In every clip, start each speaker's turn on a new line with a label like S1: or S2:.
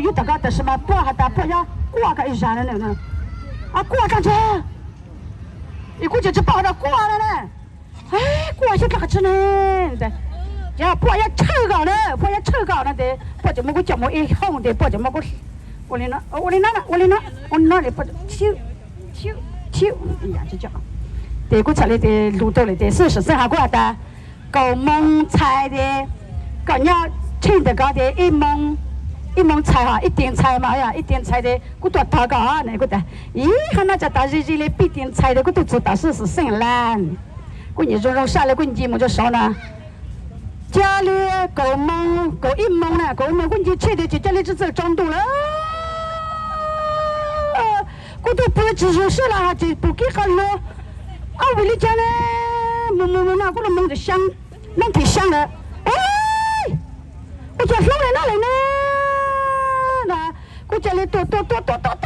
S1: 有这个的什么拨还打拨呀，挂个一山的那个，啊挂干去，一估计只抱着挂了呢，哎挂些干吃呢的，呀拨呀臭搞呢，拨呀臭搞呢的，拨就么个叫么一哄的，拨就么个，我哩那里拨秋，哎呀就叫，对古出来的路到来的40剩下挂的，搞蒙菜的，搞鸟青的搞的一蒙菜哈，一点菜嘛呀，一点菜的，我多大个啊？那个的，咦，还那家大日子嘞，必点菜的，我都知道40剩烂。我你说下来，我节目就少了。家里够一蒙呢，够蒙，我你吃的就家里只走中度了。我都不知说是了，就不给好了。啊，为了家呢，蒙那，我都蒙着香，弄挺香的。哎，我叫送来哪来呢？我家里多，这个到了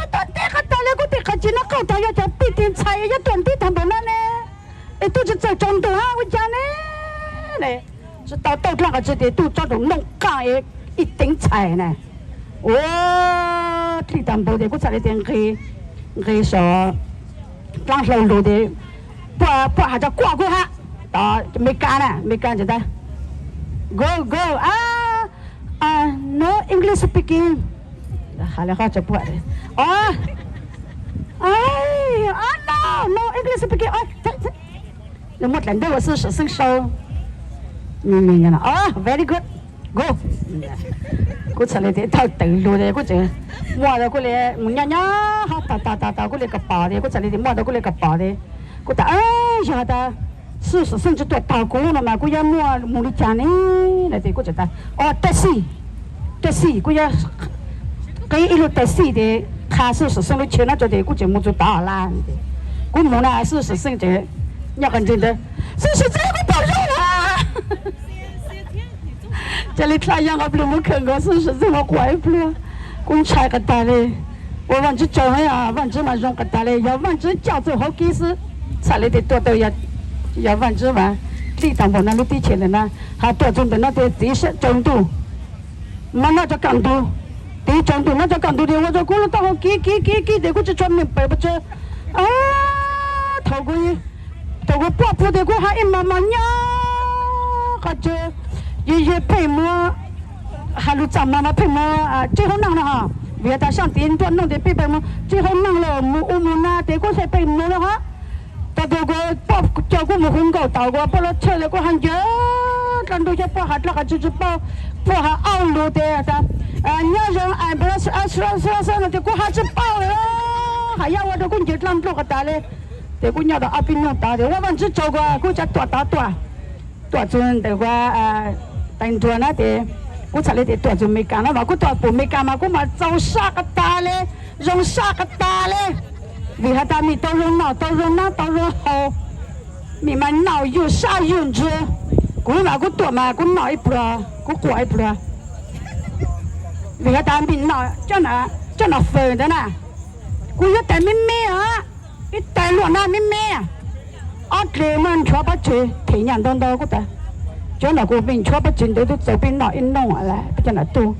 S1: 我得看见那高头要叫必点菜要断地他们那呢，哎，都是在中东啊，我家呢，嘞，是到那个这里都找到弄干一点菜呢，我地当不的，我在那点给说，刚上路的，不还叫挂过哈，到没干就的 ，go ，no English speaking。好了好这不的哦，哎呀no English speaking 这，那么等到我是生收，明了啊 very good go， 我出来的到头路的我就摸到过来，伢好打过来个包的，我出来的摸到过来个包的，我打哎呀的40甚至多打过了嘛，我要摸的家呢，那的我就打哦得西，我要。给一路得死的，他40剩了钱那就得，我就没做大烂的。我摸那40剩的，要很真的，40这个保肉了。这里太阳还不能看过40这个坏不了，我拆个大嘞，我往这走呀，往这嘛用个大嘞，要往这叫走好几次，才来的多要往这嘛，地当不那里地钱的呢，还多种的那的地势中度，嘛那就更多。地中度那就讲到的，我就过了到好几的，我就专门背不着。啊，头个八步的，我还一慢慢呀，或者一配膜，还有咱们那配膜啊，最后弄了哈，别他上电端弄的配膜，最后弄了我们那得过才配膜了哈，到这个包叫我们很高到过，把它拆了个很久，看到些包还那个就是包还凹路的的。你要人俺不是说的，我还是包了，还要我的工钱让做个大嘞，这个要到阿边弄大的，我们只做过，我家多种的话等多那的，我才来的多种没干了嘛，我多不没干嘛，我嘛做啥个大嘞，用啥个大嘞，为啥大米都用脑好，你们脑有啥用处？我那个多嘛，我脑一不了，我过一不了。为啥大米脑叫那分的呢？我要带妹啊，一带落那妹啊，啊这们全把这天阳当我的，叫那个病全把针都走边脑一弄下来，不叫那多。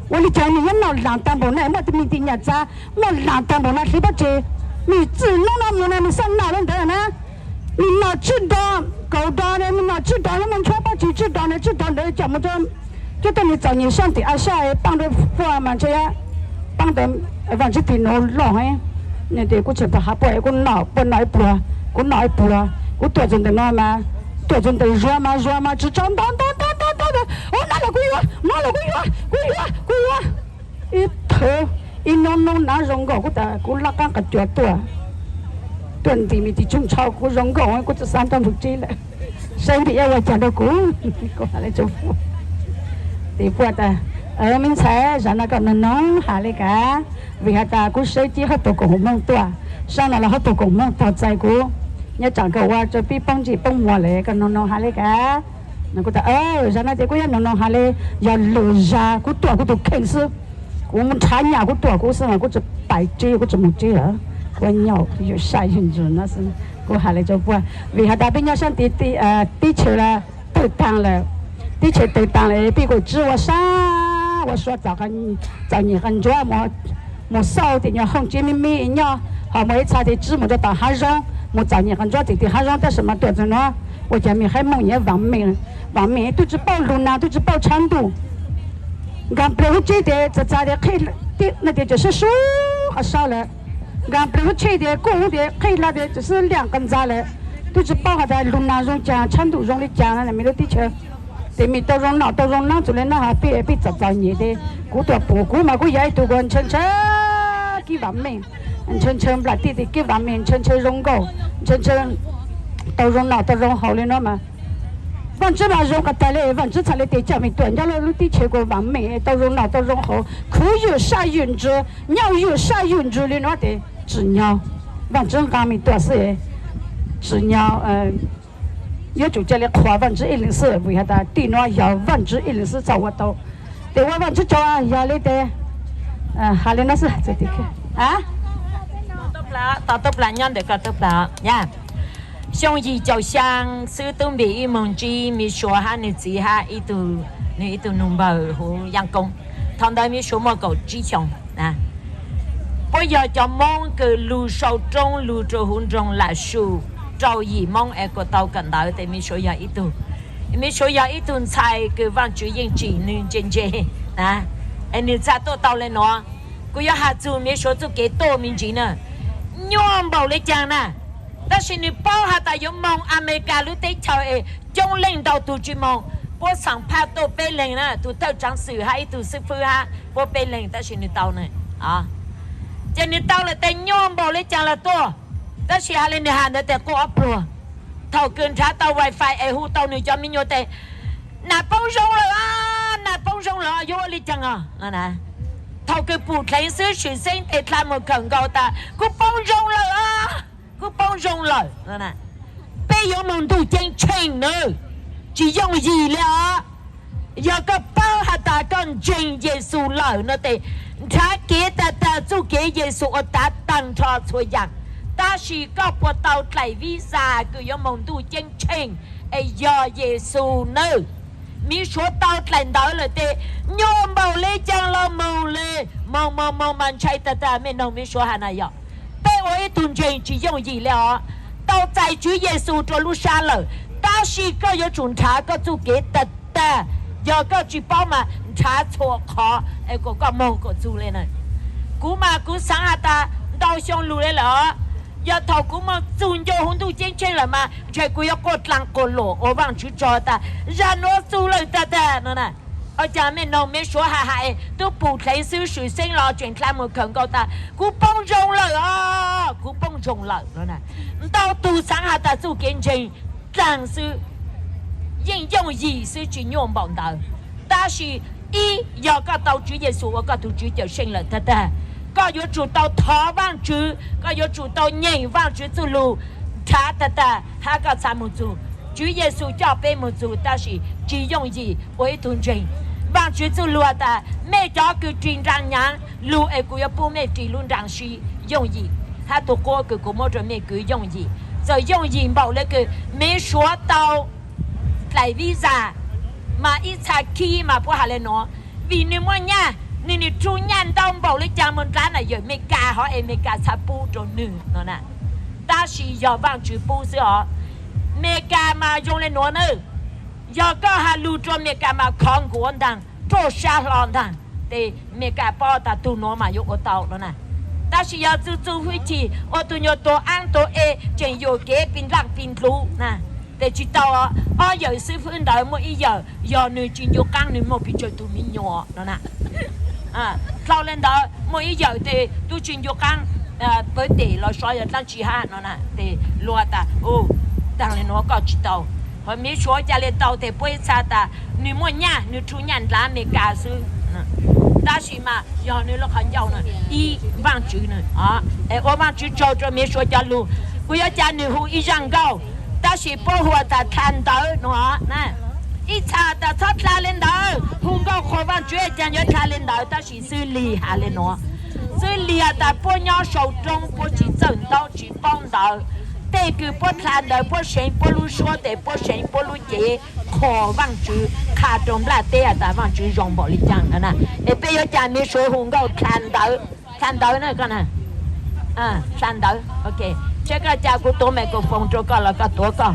S1: 我哩讲你要脑浪当不呢，我的明天日子，我浪当不呢，谁把这你只弄那么呢？你上哪人的呢？你哪知道搞大的？你哪知道我们全把这知道的怎么着？就等你找你上的啊下帮着父嘛这样，帮的反正电脑弄哎，那对我这不还不爱我脑一步啊，我多种的那嘛，多种的热嘛，只长当的，我拿了个月，一头一弄拿扔个，我拉杆个脚多，蹲地面的中超我扔个，我这3张不接了，身体要我讲的过来就付。地方的，明才让那个弄下来个，为啥大姑手机好多公梦多，上来了好多公梦到在姑，你讲个话就比帮我来个弄下来个，那个让那这个要弄下来要留下，我多我都看死，我们产业我多我是嘛，我这白追我怎么追啊？我鸟有啥用处那是，我下来就不，为啥大边要上地球了，都当了。的确都当然，别个指我啥，我说找你很多么少的呢，红姐妹妹呢，好没差的字母就打哈容，么找你很多的哈容的什么多着呢？我家里还梦也亡命都是暴露呢，都是暴长度。俺不会这的这咋的开了的那的就是数还少了，俺不会这的公的开了的只是2根咋了，都是包含在路那种讲长度中的讲那没有地球。对面到容纳出来那还被找你的，古多不古嘛，古也多个层给完美，层不地给完美，层容够，层到容好了那么，反正嘛容个带来，反正才来得讲没断，家了地球个完美，到容好，可有啥云子，鸟有啥云子的那的只鸟，反正还没多是只鸟有主家里花104，为啥的地暖要104找我到，对我找啊要来的，还来那是这的啊。
S2: 到不了娘的个到不了呀。兄弟就像是东北一门子，没说哈你自哈一度弄包和阳光，唐代没说么个志向啊。不要叫忙个路手中路着红中来数。找一忙一个到跟到的没说要一顿菜个往主应技能真正啊，你咋都到了喏？我要下做没说做给多民警呢，娘包来讲呢，但是你包下的有忙阿美加路得朝中领导都去忙，我上拍都被领呢，都到张水还一度师傅哈，我被领，但是你到呢啊，这你到了得娘包来讲了多。但是还你喊的得过不？头跟查到 WiFi 户到你家没有得，那帮上了，有我你讲啊，那头跟不听是学生得他们更高的，我帮上了，那被有门都真清了，只用意了，要个包下大干真耶稣了，那得他给的就给耶稣我打当他错样。但是ก็ปวดเตาไกลวิสาก็ยังมองดูเจงเชงไอ้ยอเยซูเนอมีชัวเตาไกลเตาเลยเตโยมเบาเลยจังเราเมาเลยมองมันใช่แต่ไม่น้องมีชัวหานาย被我一顿เจง只用意了到在主耶稣着路上了但是ก็有种查ก็就给แต่ยอก็จีป้ามา查错ขอไอ้ก็มองก็จูเลยนะกูสังหาตา到上路เลยเหรอ要头古嘛，总有很多钱钱了嘛，这个要过浪过路，我往去找的，然后走了的，那，我家面农没说哈，都不开始水生了，全他们看到的，古帮中了啊，古帮中了，那，到赌场下的做见证，但是应用意是去用帮的，但是要个到主耶稣，我个都主就生了的。ก็ยจุดเตาท้อว่างจื้อก็ยจุดเตาใหญ่ว่างจื้อจุลูท้าแต่ฮาก็สามุจู主耶稣叫被母主但是只用意为tun真ว่างจื้อจุลูแต่ไม่จอคือจริงจังยังลูเอกูยปูไม่จริงลุนจังชี用意他ตัวก็คือกูไม่จะไม่คือ用意จะ用意บอกเลยคือไม่说到ไกลวิซ่ามาอีชาคีมาพวกหาเลยเนาะวินิมเนี่ยนี่จูยันต้องบอกเลยจามันร้านอะไรไม่กล้าเขาไม่กล้าชาปูจนหนึ่งนั่นน่ะ但是要帮助ปูสิอ๋อไม่กล้ามา用เลยหนูนึ要ก็หาลูจนไม่กล้ามาของกวนดังโจชาลอนดังแต่ไม่กล้าป้อตาตูโนมาอยู่กับเตานั่นน่ะ但是要做回去我ตัว有ตัว安ตัวจะ有给เป็นร่างเป็นรูนะแต่จิตเอา有时分到每一要你进入港你冇比较多民谣นั่นน่ะเราเล่นดาวมวยใหญ่เตะดูจินยกันเปิดเตะเราใช้ตั้งจีฮานั่นน่ะเตะลัวตาโอ้ตั้งเลยนัวก็จิตเอาพอมีชัวจะเล่นดาวเตะเปิดซาตา你莫伢你出伢拉没干事但是嘛要你了很要呢一忘记呢我忘记找着没说家路我要家你户一样高但是保护他看到喏那一查的他查领导，红高考完决定要查领导，但是是厉害的喏，是厉害的不要手中不去正道去帮到，这个不看的不神不如说的不神不如节，可望住卡中不对啊，但望住容不里讲的呢。不要讲没说红高看到那个呢，看到 OK， 这个家伙多没个风这个了个多个。